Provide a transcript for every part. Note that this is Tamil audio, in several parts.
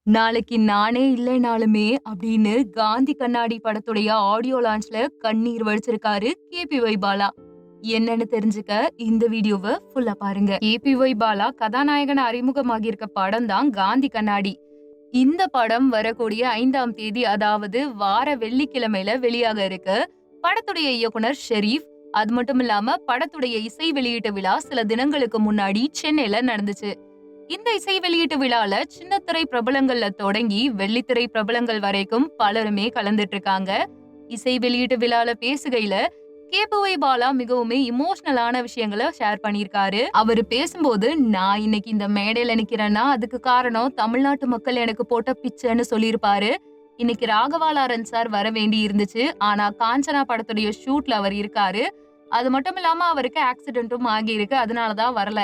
நாளைக்கு நானே இல்லைனாலுமே அப்படின்னு காந்தி கண்ணாடி படத்துடைய ஆடியோ லான்ச்ல கண்ணீர் வடிச்சிருக்காரு கேபிஒய் பாலா. என்னன்னு தெரிஞ்சுக்க இந்த வீடியோவை ஃபுல்லா பாருங்க. கேபிஒய் பாலா கதாநாயகன் அறிமுகமாகி இருக்க படம் தான் காந்தி கண்ணாடி. இந்த படம் வரக்கூடிய 5ஆம் தேதி, அதாவது வார வெள்ளிக்கிழமையில வெளியாக இருக்கு. படத்துடைய இயக்குனர் ஷெரீப். அது மட்டும் இல்லாம படத்துடைய இசை வெளியீட்டு விழா சில தினங்களுக்கு முன்னாடி சென்னையில நடந்துச்சு. இந்த இசை வெளியீட்டு விழால சின்னத்திரை பிரபலங்கள்ல தொடங்கி வெள்ளித்திரை பிரபலங்கள் வரைக்கும் பலருமே கலந்துட்டு இருக்காங்க. இசை வெளியீட்டு விழால பேசுகையில கேபிஒய் பாலா மிகவுமே இமோஷனலான விஷயங்களை ஷேர் பண்ணியிருக்காரு. அவரு பேசும்போது, நான் இன்னைக்கு இந்த மேடையில நிக்கிறேன்னா அதுக்கு காரணம் தமிழ்நாட்டு மக்கள் எனக்கு போட்ட பிச்சைன்னு சொல்லியிருப்பாரு. இன்னைக்கு ராகவா லாரன்ஸ் சார் வர வேண்டி இருந்துச்சு, ஆனா காஞ்சனா படத்துடைய ஷூட்ல அவர் இருக்காரு. அது மட்டும் இல்லாம அவருக்கு ஆக்சிடென்ட்டும் ஆகியிருக்கு, அதனாலதான் வரல.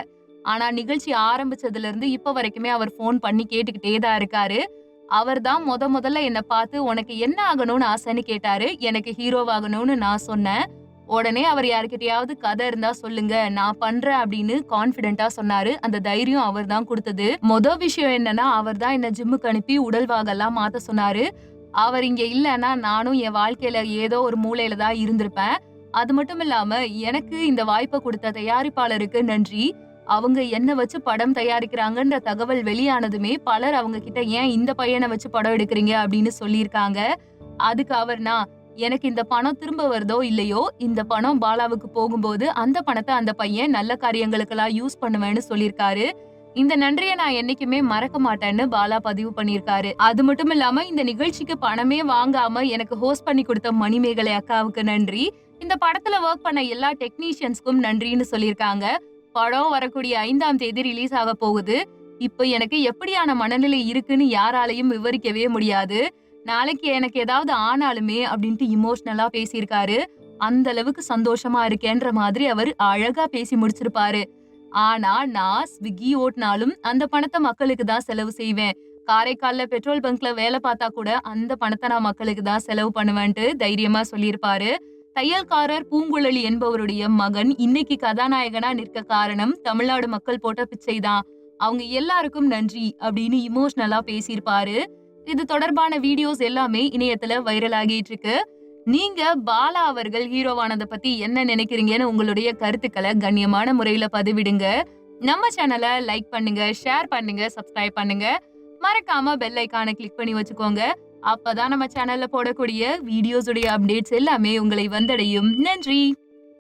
ஆனா நிகழ்ச்சி ஆரம்பிச்சதுல இருந்து இப்ப வரைக்குமே அவர் போன் பண்ணி கேட்டுக்கிட்டே தான் இருக்காரு. அவர் தான் முதல்ல என்ன பார்த்து உனக்கு என்ன ஆகணும்னு ஆசைன்னு கேட்டாரு. எனக்கு ஹீரோவாகணும்னு நான் சொன்னேன். உடனே அவர் யாருக்கிட்டயாவது கதை இருந்தா சொல்லுங்க, நான் பண்றேன் அப்படின்னு கான்பிடென்டா சொன்னாரு. அந்த தைரியம் அவர் தான் கொடுத்தது. விஷயம் என்னன்னா, அவர் தான் என்ன ஜிம்முக்கு அனுப்பி உடல்வாகெல்லாம் மாத்த சொன்னாரு. அவர் இங்க இல்லைன்னா நானும் என் வாழ்க்கையில ஏதோ ஒரு மூலையில தான் இருந்திருப்பேன். அது மட்டும் இல்லாம எனக்கு இந்த வாய்ப்பை கொடுத்த தயாரிப்பாளருக்கு நன்றி. அவங்க என்ன வச்சு படம் தயாரிக்கிறாங்கன்ற தகவல் வெளியானதுமே பலர் அவங்க கிட்ட ஏன் இந்த பையனை வச்சு படம் எடுக்கிறீங்க அப்படின்னு சொல்லியிருக்காங்க. அதுக்கு அவர்னா, எனக்கு இந்த பணம் திரும்ப வருதோ இல்லையோ, இந்த பணம் பாலாவுக்கு போகும்போது அந்த பணத்தை அந்த பையன் நல்ல காரியங்களுக்கெல்லாம் யூஸ் பண்ணுவேன்னு சொல்லியிருக்காரு. இந்த நன்றியை நான் என்னைக்குமே மறக்க மாட்டேன்னு பாலா பதிவு பண்ணியிருக்காரு. அது மட்டும் இல்லாம இந்த நிகழ்ச்சிக்கு பணமே வாங்காம எனக்கு ஹோஸ்ட் பண்ணி கொடுத்த மணிமேகலை அக்காவுக்கு நன்றி. இந்த படத்துல ஒர்க் பண்ண எல்லா டெக்னீஷியன்ஸ்க்கும் நன்றின்னு சொல்லியிருக்காங்க. படம் வரக்கூடிய 5ஆம் தேதி ரிலீஸ் ஆக போகுது. இப்ப எனக்கு எப்படியான மனநிலை இருக்குன்னு யாராலையும் விவரிக்கவே முடியாது. நாளைக்கு எனக்கு ஏதாவது ஆனாலுமே அப்படின்ட்டு இமோஷனலா பேசியிருக்காரு. அந்த அளவுக்கு சந்தோஷமா இருக்கேன்ற மாதிரி அவர் அழகா பேசி முடிச்சிருப்பாரு. ஆனா நான் ஸ்விக்கி ஓட்டினாலும் அந்த பணத்தை மக்களுக்கு தான் செலவு செய்வேன். காரைக்கால்ல பெட்ரோல் பங்க்ல வேலை பார்த்தா கூட அந்த பணத்தை நான் மக்களுக்கு தான் செலவு பண்ணுவேன்ட்டு தைரியமா சொல்லியிருப்பாரு. தையல்காரர் பூங்குழலி என்பவருடைய மகன் இன்னைக்கு கதாநாயகனா நிற்க காரணம் தமிழ்நாடு மக்கள் போட்ட பிச்சை தான். அவங்க எல்லாருக்கும் நன்றி அப்படின்னு இமோஷனலா பேசியிருப்பாரு. இது தொடர்பான வீடியோஸ் எல்லாமே இணையத்துல வைரல் ஆகிட்டு இருக்கு. நீங்க பாலா அவர்கள் ஹீரோவானதை பத்தி என்ன நினைக்கிறீங்கன்னு உங்களுடைய கருத்துக்களை கண்ணியமான முறையில பதிவிடுங்க. நம்ம சேனலை லைக் பண்ணுங்க, ஷேர் பண்ணுங்க, சப்ஸ்கிரைப் பண்ணுங்க. மறக்காம பெல் ஐகானை கிளிக் பண்ணி வச்சுக்கோங்க. அப்பதான் நம்ம சேனல்ல போடக்கூடிய வீடியோஸ் உடைய அப்டேட்ஸ் எல்லாமே உங்களை வந்தடையும். நன்றி.